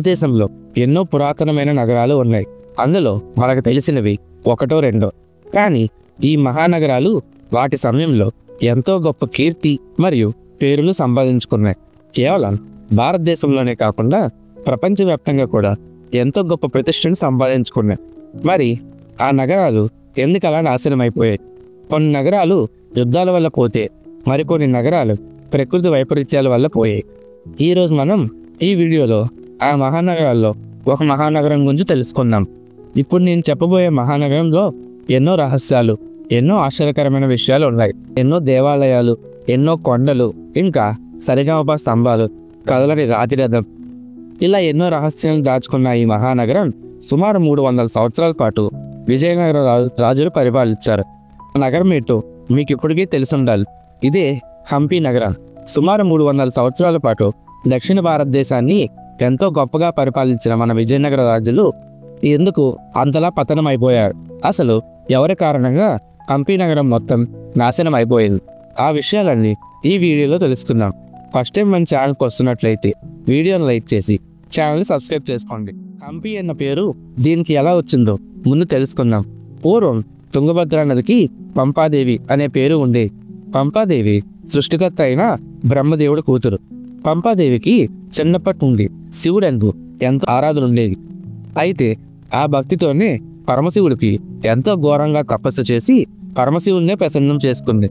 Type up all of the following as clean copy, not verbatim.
భారతదేశంలో ఎన్నో పురాతనమైన నగరాలు ఉన్నాయి. అందులో మనకు తెలిసినవి ఒకటో రెండో. కానీ ఈ మహానగరాలు వాటి సమయంలో ఎంతో గొప్ప కీర్తి మరియు పేరును సంపాదించుకున్నాయి. కేవలం భారతదేశంలోనే కాకుండా ప్రపంచవ్యాప్తంగా కూడా ఎంతో గొప్ప ప్రతిష్టను సంపాదించుకున్నాయి. మరి ఆ నగరాలు ఎందుకు అలా నాశనం అయిపోయాయి? కొన్ని నగరాలు యుద్ధాల వల్ల పోతే, మరికొన్ని నగరాలు ప్రకృతి వైపరీత్యాల వల్ల పోయాయి. ఈరోజు మనం ఈ వీడియోలో ఆ మహానగరాల్లో ఒక మహానగరం గురించి తెలుసుకుందాం. ఇప్పుడు నేను చెప్పబోయే మహానగరంలో ఎన్నో రహస్యాలు, ఎన్నో ఆశ్చర్యకరమైన విషయాలు ఉన్నాయి. ఎన్నో దేవాలయాలు, ఎన్నో కొండలు, ఇంకా సరిగమప స్తంభాలు, కదలని రాతిరథం, ఇలా ఎన్నో రహస్యాలను దాచుకున్న ఈ మహానగరం సుమారు 300 సంవత్సరాల పాటు విజయనగర రాజులు పరిపాలించారు. నగరం ఏంటో మీకు ఇప్పటికీ తెలిసుండాలి. ఇదే హంపి నగరం. సుమారు 300 సంవత్సరాల పాటు దక్షిణ భారతదేశాన్ని ఎంతో గొప్పగా పరిపాలించిన మన విజయనగర రాజులు ఎందుకు అంతలా పతనం అయిపోయారు? అసలు ఎవరి కారణంగా హంపి నగరం మొత్తం నాశనం అయిపోయింది? ఆ విషయాలన్నీ ఈ వీడియోలో తెలుసుకుందాం. ఫస్ట్ టైం మన ఛానల్కి వస్తున్నట్లయితే వీడియోని లైక్ చేసి ఛానల్ని సబ్స్క్రైబ్ చేసుకోండి. హంపి అన్న పేరు దీనికి ఎలా వచ్చిందో ముందు తెలుసుకుందాం. పూర్వం తుంగభద్ర నదికి పంపాదేవి అనే పేరు ఉండేది. పంపాదేవి సృష్టికర్త అయిన బ్రహ్మదేవుడు కూతురు. పంపాదేవికి చిన్నప్పటి నుండి శివుడందు ఎంతో ఆరాధన ఉండేది. అయితే ఆ భక్తితోనే పరమశివుడికి ఎంతో ఘోరంగా తపస్సు చేసి పరమశివుడినే ప్రసన్నం చేసుకుంది.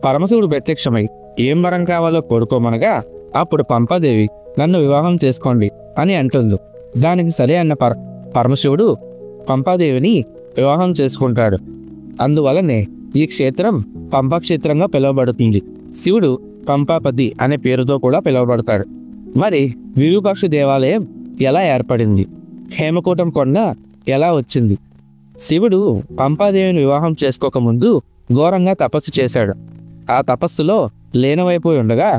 పరమశివుడు ప్రత్యక్షమై ఏం వరం కావాలో కోరుకోమనగా అప్పుడు పంపాదేవి నన్ను వివాహం చేసుకోండి అని అంటుంది. దానికి సరే అన్న పరమశివుడు పంపాదేవిని వివాహం చేసుకుంటాడు. అందువలనే ఈ క్షేత్రం పంపాక్షేత్రంగా పిలువబడుతుంది. శివుడు పంపాపతి అనే పేరుతో కూడా పిలువబడతాడు. మరి విరూపాక్ష దేవాలయం ఎలా ఏర్పడింది? హేమకూటం కొండ ఎలా వచ్చింది? శివుడు పంపాదేవిని వివాహం చేసుకోకముందు ఘోరంగా తపస్సు చేశాడు. ఆ తపస్సులో లీనమైపోయి ఉండగా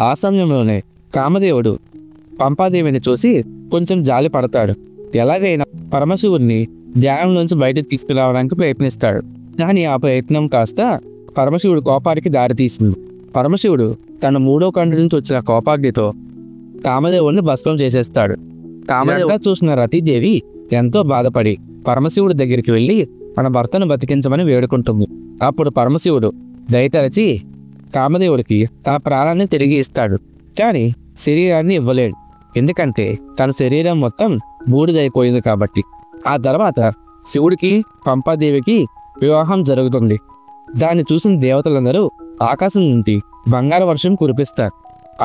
ఆ సమయంలోనే కామదేవుడు పంపాదేవిని చూసి కొంచెం జాలి పడతాడు. ఎలాగైనా పరమశివుడిని ధ్యానంలోంచి బయటకు తీసుకురావడానికి ప్రయత్నిస్తాడు. కానీ ఆ ప్రయత్నం కాస్త పరమశివుడు కోపానికి దారితీసింది. పరమశివుడు తన 3వ కంటి నుంచి వచ్చిన కోపాగ్నితో కామదేవుడిని భస్మం చేసేస్తాడు. కామదేవుడు చూసిన రతీదేవి ఎంతో బాధపడి పరమశివుడి దగ్గరికి వెళ్ళి తన భర్తను బతికించమని వేడుకుంటుంది. అప్పుడు పరమశివుడు దయతలచి కామదేవుడికి తన ప్రాణాన్ని తిరిగి ఇస్తాడు. కానీ శరీరాన్ని ఇవ్వలేడు. ఎందుకంటే తన శరీరం మొత్తం బూడిదైపోయింది కాబట్టి. ఆ తర్వాత శివుడికి పంపాదేవికి వివాహం జరుగుతుంది. దాన్ని చూసిన దేవతలందరూ ఆకాశం నుండి బంగారు వర్షం కురిపిస్తారు.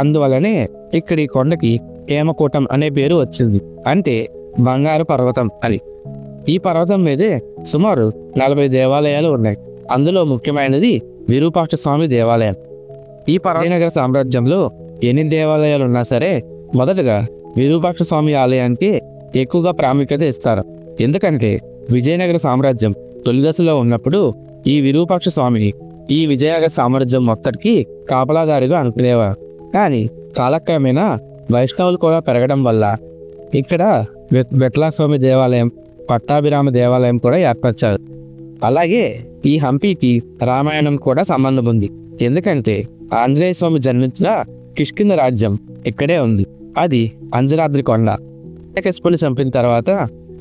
అందువలనే ఇక్కడి కొండకి హేమకూటం అనే పేరు వచ్చింది. అంటే బంగారు పర్వతం అని. ఈ పర్వతం మీదే సుమారు 40 దేవాలయాలు ఉన్నాయి. అందులో ముఖ్యమైనది విరూపాక్ష స్వామి దేవాలయం. ఈ విజయనగర సామ్రాజ్యంలో ఎన్ని దేవాలయాలు ఉన్నా సరే మొదటగా విరూపాక్ష స్వామి ఆలయానికి ఎక్కువగా ప్రాముఖ్యత ఇస్తారు. ఎందుకంటే విజయనగర సామ్రాజ్యం తొలి దశలో ఉన్నప్పుడు ఈ విరూపాక్ష స్వామిని ఈ విజయనగర సామ్రాజ్యం మొత్తటికి కాపలాదారిగా అనుకునేవారు. కానీ కాలక్రమేణా వైష్ణవులు కూడా పెరగడం వల్ల ఇక్కడ వెట్లాస్వామి దేవాలయం, పట్టాభిరామ దేవాలయం కూడా ఏర్పరిచారు. అలాగే ఈ హంపికి రామాయణం కూడా సంబంధం ఉంది. ఎందుకంటే ఆంజనేయ స్వామి జన్మించిన కిష్కింద రాజ్యం ఇక్కడే ఉంది. అది అంజనాద్రి కొండ. హిరణ్యకశిపుని చంపిన తర్వాత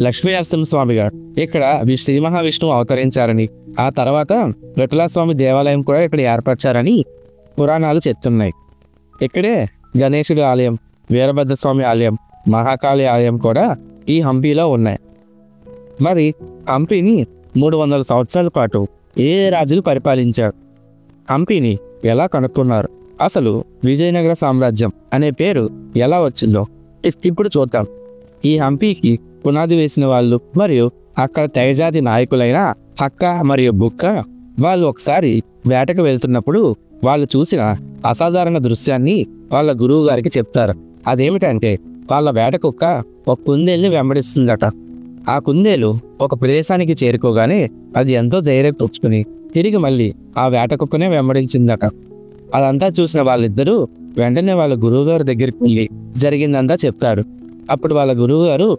లక్ష్మీ నరసింహస్వామి గారు ఇక్కడ శ్రీ మహావిష్ణువు అవతరించారని, ఆ తర్వాత వెట్లాస్వామి దేవాలయం కూడా ఇక్కడ ఏర్పరిచారని పురాణాలు చెప్తున్నాయి. ఇక్కడే గణేశుడి ఆలయం, వీరభద్రస్వామి ఆలయం, మహాకాళి ఆలయం కూడా ఈ హంపిలో ఉన్నాయి. మరి హంపిని 300 సంవత్సరాల పాటు ఏ రాజులు పరిపాలించారు? హంపిని ఎలా కనుక్కున్నారు? అసలు విజయనగర సామ్రాజ్యం అనే పేరు ఎలా వచ్చిందో ఇప్పుడు చూద్దాం. ఈ హంపికి పునాది వేసిన వాళ్ళు మరియు అక్కడ తెగజాతి నాయకులైన హక్క మరియు బుక్క వాళ్ళు ఒకసారి వేటకు వెళ్తున్నప్పుడు వాళ్ళు చూసిన అసాధారణ దృశ్యాన్ని వాళ్ళ గురువు గారికి చెప్తారు. అదేమిటంటే వాళ్ళ వేట కుక్క ఒక కుందేలుని వెంబడిస్తుందట. ఆ కుందేలు ఒక ప్రదేశానికి చేరుకోగానే అది ఎంతో ధైర్యం తెచ్చుకుని తిరిగి మళ్ళీ ఆ వేట కుక్కనే వెంబడించిందట. అదంతా చూసిన వాళ్ళిద్దరూ వెంటనే వాళ్ళ గురువుగారి దగ్గరికి వెళ్ళి జరిగిందంతా చెప్తాడు. అప్పుడు వాళ్ళ గురువుగారు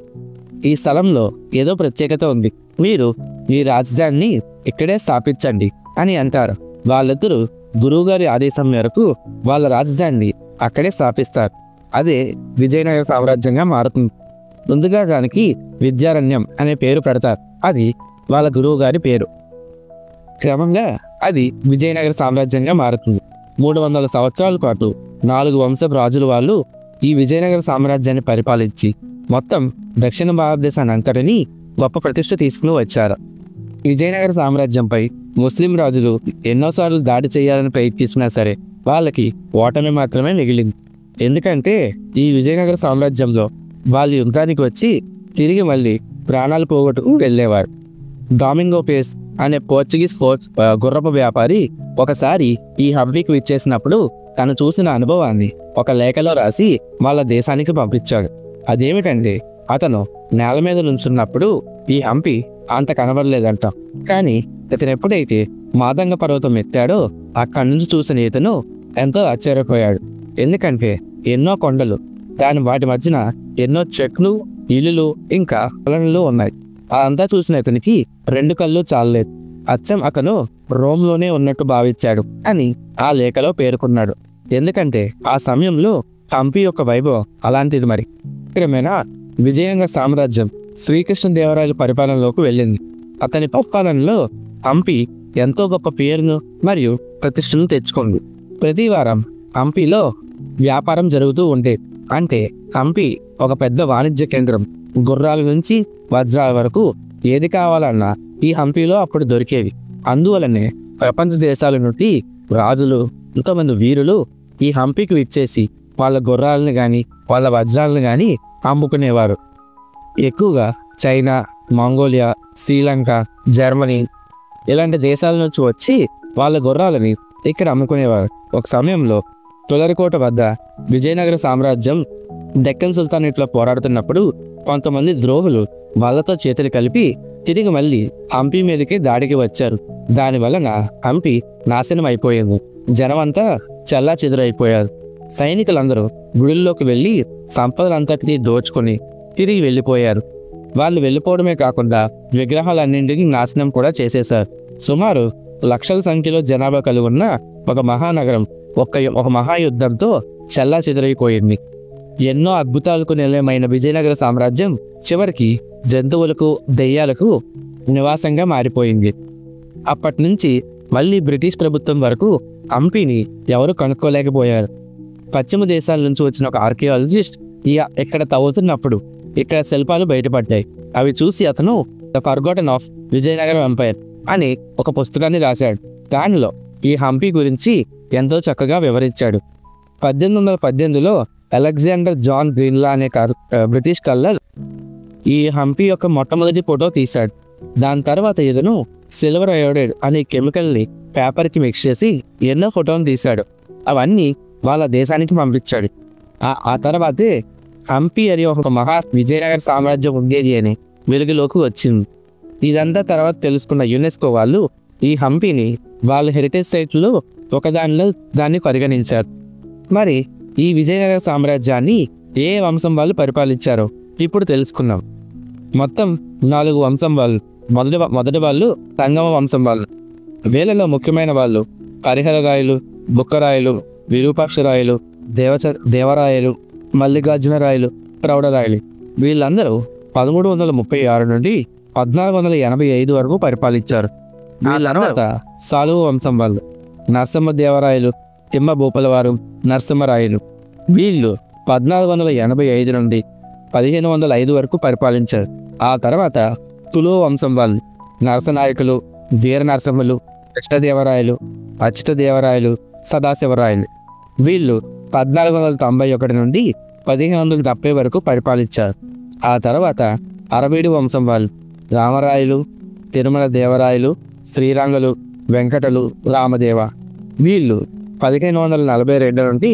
ఈ స్థలంలో ఏదో ప్రత్యేకత ఉంది, మీరు ఈ రాజధానిని ఇక్కడే స్థాపించండి అని అంటారు. వాళ్ళిద్దరూ గురువుగారి ఆదేశం మేరకు వాళ్ళ రాజధానిని అక్కడే స్థాపిస్తారు. అదే విజయనగర సామ్రాజ్యంగా మారుతుంది. ముందుగా దానికి విద్యారణ్యం అనే పేరు పెడతారు. అది వాళ్ళ గురువు గారి పేరు. క్రమంగా అది విజయనగర సామ్రాజ్యంగా మారుతుంది. 300 సంవత్సరాల పాటు 4 వంశపు రాజులు వాళ్ళు ఈ విజయనగర సామ్రాజ్యాన్ని పరిపాలించి మొత్తం దక్షిణ భారతదేశాన్ని అంతటినీ గొప్ప ప్రతిష్ఠ తీసుకుని వచ్చారు. విజయనగర సామ్రాజ్యంపై ముస్లిం రాజులు ఎన్నోసార్లు దాడి చేయాలని ప్రయత్నించినా సరే వాళ్ళకి ఓటమి మాత్రమే మిగిలింది. ఎందుకంటే ఈ విజయనగర సామ్రాజ్యంలో వాళ్ళు యుద్ధానికి వచ్చి తిరిగి మళ్ళీ ప్రాణాలు పోగొట్టుకుని వెళ్ళేవారు. డామింగో పేస్ అనే పోర్చుగీస్ గుర్రపు వ్యాపారి ఒకసారి ఈ హంపీకి విచ్చేసినప్పుడు తను చూసిన అనుభవాన్ని ఒక లేఖలో రాసి వాళ్ళ దేశానికి పంపించాడు. అదేమిటంటే అతను నేల మీద నుంచున్నప్పుడు ఈ హంపి అంత కనబడలేదంట. కానీ ఇతను ఎప్పుడైతే మాదంగ పర్వతం ఎత్తాడో అక్కడి నుంచి చూసిన ఇతను ఎంతో ఆశ్చర్యపోయాడు. ఎందుకంటే ఎన్నో కొండలు, వాటి మధ్యన ఎన్నో చెట్లు, ఇల్లులు, ఇంకా కొలనులు ఉన్నాయి. అదంతా చూసిన ఇతనికి 2 కళ్ళు చాలలేదు. అచ్చం అతను రోమ్లోనే ఉన్నట్టు భావించాడు అని ఆ లేఖలో పేర్కొన్నాడు. ఎందుకంటే ఆ సమయంలో హంపి యొక్క వైభవం అలాంటిది. మరి క్రమేణా విజయనగర సామ్రాజ్యం శ్రీకృష్ణదేవరాయల పరిపాలనలోకి వెళ్ళింది. అతని పరిపాలనలో హంపి ఎంతో గొప్ప పేరును మరియు ప్రతిష్టను తెచ్చుకుంది. ప్రతి వారం హంపిలో వ్యాపారం జరుగుతూ ఉండేది. అంటే హంపి ఒక పెద్ద వాణిజ్య కేంద్రం. గుర్రాల నుంచి వజ్రాల వరకు ఏది కావాలన్నా ఈ హంపిలో అప్పుడు దొరికేవి. అందువలనే ప్రపంచ దేశాల నుండి రాజులు, ఇంతమంది వీరులు ఈ హంపికి విచ్చేసి వాళ్ళ గుర్రాలను కానీ వాళ్ళ వజ్రాలను కానీ అమ్ముకునేవారు. ఎక్కువగా చైనా, మంగోలియా, శ్రీలంక, జర్మనీ ఇలాంటి దేశాల నుంచి వచ్చి వాళ్ళ గుర్రాలని ఇక్కడ అమ్ముకునేవారు. ఒక సమయంలో తొలరికోట వద్ద విజయనగర సామ్రాజ్యం డెక్కన్ సుల్తానేట్లో పోరాడుతున్నప్పుడు కొంతమంది ద్రోహులు వాళ్ళతో చేతులు కలిపి తిరిగి మళ్ళీ హంపి మీదకి దాడికి వచ్చారు. దానివలన హంపి నాశనం అయిపోయింది. జనమంతా చల్లా చెదురైపోయారు. సైనికులందరూ గుడిల్లోకి వెళ్ళి సంపదలంతటినీ దోచుకొని తిరిగి వెళ్ళిపోయారు. వాళ్ళు వెళ్ళిపోవడమే కాకుండా విగ్రహాలన్నింటినీ నాశనం కూడా చేసేశారు. సుమారు లక్షల సంఖ్యలో జనాభా కలిగి ఉన్న ఒక మహానగరం ఒక మహాయుద్ధంతో చల్లా చెదురైపోయింది. ఎన్నో అద్భుతాలకు నిలయమైన విజయనగర సామ్రాజ్యం చివరికి జంతువులకు, దెయ్యాలకు నివాసంగా మారిపోయింది. అప్పటి నుంచి మళ్ళీ బ్రిటిష్ ప్రభుత్వం వరకు హంపిని ఎవరు కనుక్కోలేకపోయారు. పశ్చిమ దేశాల నుంచి వచ్చిన ఒక ఆర్కియాలజిస్ట్ ఇక్కడ తవ్వుతున్నప్పుడు ఇక్కడ శిల్పాలు బయటపడ్డాయి. అవి చూసి అతను the forgotten of Vijayanagaram empire అని ఒక పుస్తకాన్ని రాశాడు. దానిలో ఈ హంపి గురించి ఎంతో చక్కగా వివరించాడు. 1818లో అలెగ్జాండర్ జాన్ గ్రీన్లా అనే బ్రిటిష్ కల్లర్ ఈ హంపి యొక్క మొట్టమొదటి ఫోటో తీశాడు. దాని తర్వాత ఇతను సిల్వర్ అయోడైడ్ అనే కెమికల్ని పేపర్కి మిక్స్ చేసి ఎన్నో ఫోటోలు తీశాడు. అవన్నీ వాళ్ళ దేశానికి పంపించాడు. ఆ తర్వాతే హంపి అని ఒక విజయనగర సామ్రాజ్యం ఉండేది అని వెలుగులోకి వచ్చింది. ఇదంతా తర్వాత తెలుసుకున్న యునెస్కో వాళ్ళు ఈ హంపిని వాళ్ళ హెరిటేజ్ సైట్లో దాన్ని పరిగణించారు. మరి ఈ విజయనగర సామ్రాజ్యాన్ని ఏ వంశం వాళ్ళు పరిపాలించారో ఇప్పుడు తెలుసుకున్నాం. మొత్తం 4 వంశం వాళ్ళు. మొదటి వాళ్ళు సంగమ వంశం వాళ్ళు. వీళ్ళలో ముఖ్యమైన వాళ్ళు హరిహరరాయలు, బుక్కరాయలు, విరూపాక్షరాయలు, దేవరాయలు, మల్లికార్జునరాయలు, ప్రౌఢరాయలు. వీళ్ళందరూ 1336 నుండి 1485 వరకు పరిపాలించారు. వీళ్ళ తర్వాత సాలువ వంశం వాళ్ళు నరసింహదేవరాయలు, తిమ్మ భూపలవారు, నరసింహరాయలు. వీళ్ళు 1485 నుండి 1505 వరకు పరిపాలించారు. ఆ తర్వాత తులు వంశం వాళ్ళు నరసనాయకులు, వీర నరసింహులు, కృష్ణదేవరాయలు, అచ్యుతదేవరాయలు, సదాశివరాయలు. వీళ్ళు 1491 నుండి 1570 వరకు పరిపాలించారు. ఆ తర్వాత అరవీడు వంశం వాళ్ళు రామరాయలు, తిరుమల దేవరాయలు, శ్రీరంగులు, వెంకటలు, రామదేవ. వీళ్ళు 1542 నుండి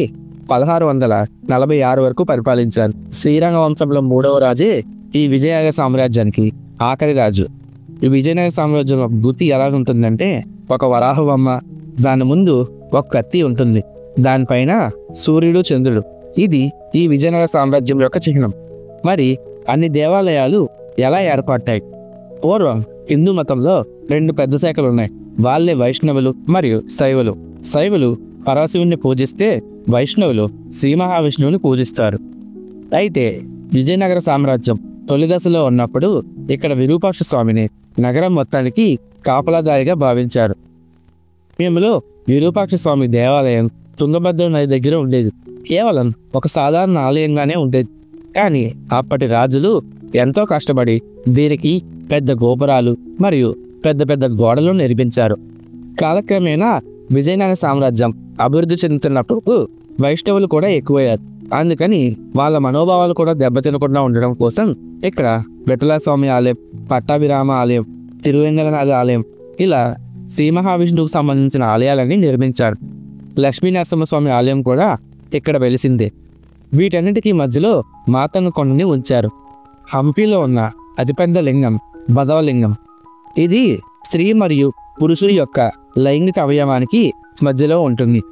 1646 వరకు పరిపాలించారు. శ్రీరంగ వంశంలో 3వ రాజే ఈ విజయనగర సామ్రాజ్యానికి ఆఖరి రాజు. ఈ విజయనగర సామ్రాజ్యం గుర్తి ఎలా ఉంటుందంటే ఒక వరాహబొమ్మ, దాని ముందు ఒక కత్తి ఉంటుంది, దానిపైన సూర్యుడు, చంద్రుడు. ఇది ఈ విజయనగర సామ్రాజ్యం యొక్క చిహ్నం. మరి అన్ని దేవాలయాలు ఎలా ఏర్పడ్డాయి? పూర్వం హిందూ మతంలో 2 పెద్ద శాఖలు ఉన్నాయి. వాళ్ళే వైష్ణవులు మరియు శైవులు. శైవులు పరశివుని పూజిస్తే వైష్ణవులు శ్రీ మహావిష్ణువుని పూజిస్తారు. అయితే విజయనగర సామ్రాజ్యం తొలి దశలో ఉన్నప్పుడు ఇక్కడ విరూపాక్ష స్వామిని నగరం మొత్తానికి కాపలాదారిగా భావించారు. సమయంలో విరూపాక్ష స్వామి దేవాలయం తుంగభద్ర నది దగ్గర ఉండేది. కేవలం ఒక సాధారణ ఆలయంగానే ఉండేది. కానీ అప్పటి రాజులు ఎంతో కష్టపడి దీనికి పెద్ద గోపురాలు మరియు పెద్ద పెద్ద గోడలు నిర్మించారు. కాలక్రమేణా విజయనగర సామ్రాజ్యం అభివృద్ధి చెందుతున్నప్పుడు వైష్ణవులు కూడా ఎక్కువయ్యారు. అందుకని వాళ్ళ మనోభావాలు కూడా దెబ్బతినకుండా ఉండడం కోసం ఇక్కడ విఠలస్వామి ఆలయం, పట్టాభిరామ ఆలయం, తిరువేంద్రనాథ ఆలయం ఇలా శ్రీ మహావిష్ణువుకు సంబంధించిన ఆలయాలన్నీ నిర్మించారు. లక్ష్మీనరసింహస్వామి ఆలయం కూడా ఇక్కడ వెలిసిందే. వీటన్నిటికీ మధ్యలో మాతన్న కొండని ఉంచారు. హంపీలో ఉన్న అతిపెద్ద లింగం బదవలింగం. ఇది స్త్రీ మరియు పురుషుడి యొక్క లైంగిక అవయవానికి మధ్యలో ఉంటుంది.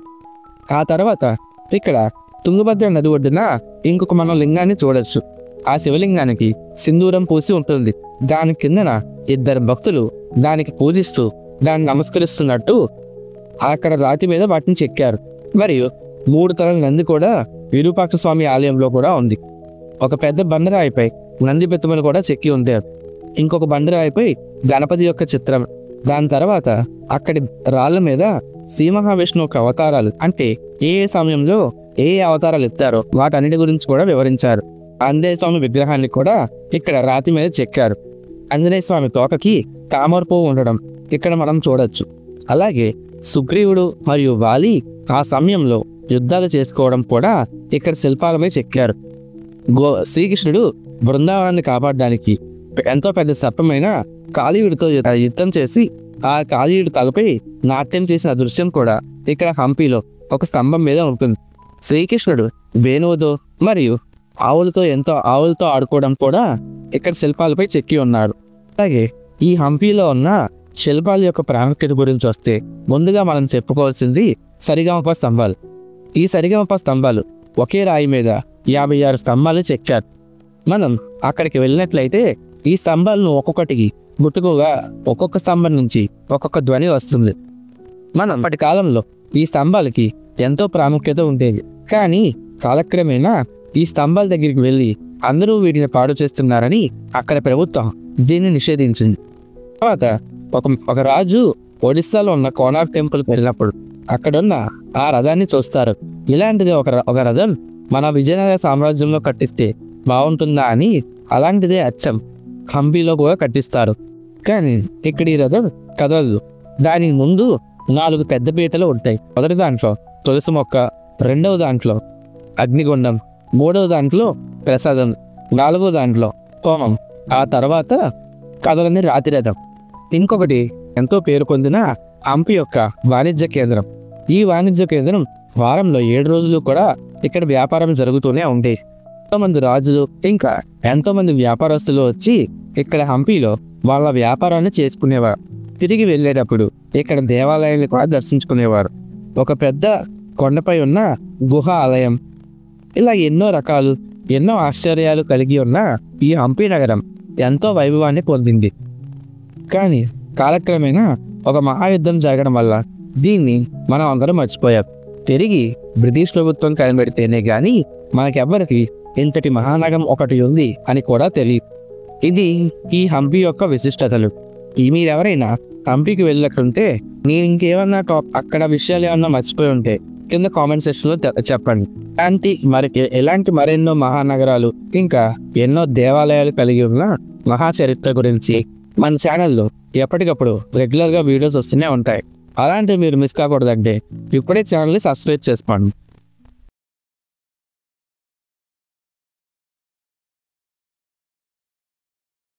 ఆ తర్వాత ఇక్కడ తుంగభద్ర నది ఒడ్డున ఇంకొక మనం లింగాన్ని చూడొచ్చు. ఆ శివలింగానికి సింధూరం పూసి ఉంటుంది. దాని కిందన ఇద్దరు భక్తులు దానికి పూజిస్తూ దాన్ని నమస్కరిస్తున్నట్టు అక్కడ రాతి మీద వాటిని చెక్కారు. మరియు 3 తలల నంది కూడా విరూపాక్ష స్వామి ఆలయంలో కూడా ఉంది. ఒక పెద్ద బండరాయిపై నంది ప్రతిమలు కూడా చెక్కి ఉంటారు. ఇంకొక బండరాయిపై గణపతి యొక్క చిత్రం. దాని తర్వాత అక్కడి రాళ్ళ మీద శ్రీ మహావిష్ణువు యొక్క అవతారాలు, అంటే ఏ సమయంలో ఏ అవతారాలు ఎత్తారో వాటన్నిటి గురించి కూడా వివరించారు. ఆంజనేయ స్వామి విగ్రహాన్ని కూడా ఇక్కడ రాతి మీద చెక్కారు. ఆంజనేయ స్వామి తోకకి తామర పువ్వు ఉండడం ఇక్కడ మనం చూడొచ్చు. అలాగే సుగ్రీవుడు మరియు వాలి ఆ సమయంలో యుద్ధాలు చేసుకోవడం కూడా ఇక్కడ శిల్పాలపై చెక్కారు. శ్రీకృష్ణుడు బృందావనాన్ని కాపాడడానికి ఎంతో పెద్ద సర్పమైన కాళీయుడితో యుద్ధం చేసి ఆ కాళీయుడి తలపై నాట్యం చేసిన దృశ్యం కూడా ఇక్కడ హంపీలో ఒక స్తంభం మీద ఉంటుంది. శ్రీకృష్ణుడు వేణువుతో మరియు ఆవులతో ఆడుకోవడం కూడా ఇక్కడ శిల్పాలపై చెక్కి ఉన్నాడు. అలాగే ఈ హంపీలో ఉన్న శిల్పాల యొక్క ప్రాముఖ్యత గురించి వస్తే ముందుగా మనం చెప్పుకోవాల్సింది సరిగమప స్తంభాలు. ఈ సరిగమప స్తంభాలు ఒకే రాయి మీద 56 స్తంభాలు చెక్కారు. మనం అక్కడికి వెళ్ళినట్లయితే ఈ స్తంభాలను ఒక్కొక్కటికి గుట్టుకుగా ఒక్కొక్క స్తంభం నుంచి ఒక్కొక్క ధ్వని వస్తుంది. మనం అప్పటి కాలంలో ఈ స్తంభాలకి ఎంతో ప్రాముఖ్యత ఉండేది. కానీ కాలక్రమేణా ఈ స్తంభాల దగ్గరికి వెళ్ళి అందరూ వీటిని పాడు చేస్తున్నారని అక్కడ ప్రభుత్వం దీన్ని నిషేధించింది. తర్వాత ఒక రాజు ఒడిస్సాలో ఉన్న కోనార్క్ టెంపుల్కి వెళ్ళినప్పుడు అక్కడున్న ఆ రథాన్ని చూస్తారు. ఇలాంటిది ఒక రథం మన విజయనగర సామ్రాజ్యంలో కట్టిస్తే బాగుంటుందా అని అలాంటిదే అచ్చం హంపీలో కూడా కట్టిస్తారు. కానీ ఇక్కడ ఈ రథం కదలదు. దాని ముందు 4 పెద్ద పీటలు ఉంటాయి. మొదటి దాంట్లో తులసి మొక్క, రెండవ దాంట్లో అగ్నిగుండం, మూడవ దాంట్లో ప్రసాదం, 4వ దాంట్లో హోమం, ఆ తర్వాత కదలని రాతి రథం. ఇంకొకటి ఎంతో పేరు పొందిన హంపి యొక్క వాణిజ్య కేంద్రం. ఈ వాణిజ్య కేంద్రం వారంలో 7 రోజులు కూడా ఇక్కడ వ్యాపారం జరుగుతూనే ఉండేది. ఎంతోమంది రాజులు ఇంకా ఎంతోమంది వ్యాపారస్తులు వచ్చి ఇక్కడ హంపీలో వాళ్ళ వ్యాపారాన్ని చేసుకునేవారు. తిరిగి వెళ్ళేటప్పుడు ఇక్కడ దేవాలయాన్ని కూడా దర్శించుకునేవారు. ఒక పెద్ద కొండపై ఉన్న గుహ ఆలయం, ఇలా ఎన్నో ఆశ్చర్యాలు కలిగి ఉన్న ఈ హంపీ నగరం ఎంతో వైభవాన్ని పొందింది. కానీ కాలక్రమేణా ఒక మహాయుద్ధం జరగడం వల్ల దీన్ని మనం అందరం మర్చిపోయాం. తిరిగి బ్రిటిష్ ప్రభుత్వం కనిపెడితేనే కానీ మనకెవ్వరికి ఇంతటి మహానగరం ఒకటి ఉంది అని కూడా తెలియదు. ఇది ఈ హంపీ యొక్క విశిష్టతలు. మీరెవరైనా హంపీకి వెళ్ళకుంటే నేను ఇంకేమన్నా అక్కడ విషయాలు ఏమన్నా మర్చిపోయి ఉంటే కింద కామెంట్ సెక్షన్లో చెప్పండి. ఎలాంటి మరెన్నో మహానగరాలు ఇంకా ఎన్నో దేవాలయాలు కలిగి ఉన్న మహాచరిత్ర గురించి మన ఛానల్లో ఎప్పటికప్పుడు రెగ్యులర్గా వీడియోస్ వస్తూనే ఉంటాయి. అలాంటివి మీరు మిస్ కాకూడదంటే ఇప్పుడే ఛానల్ని సబ్స్క్రైబ్ చేసుకోండి.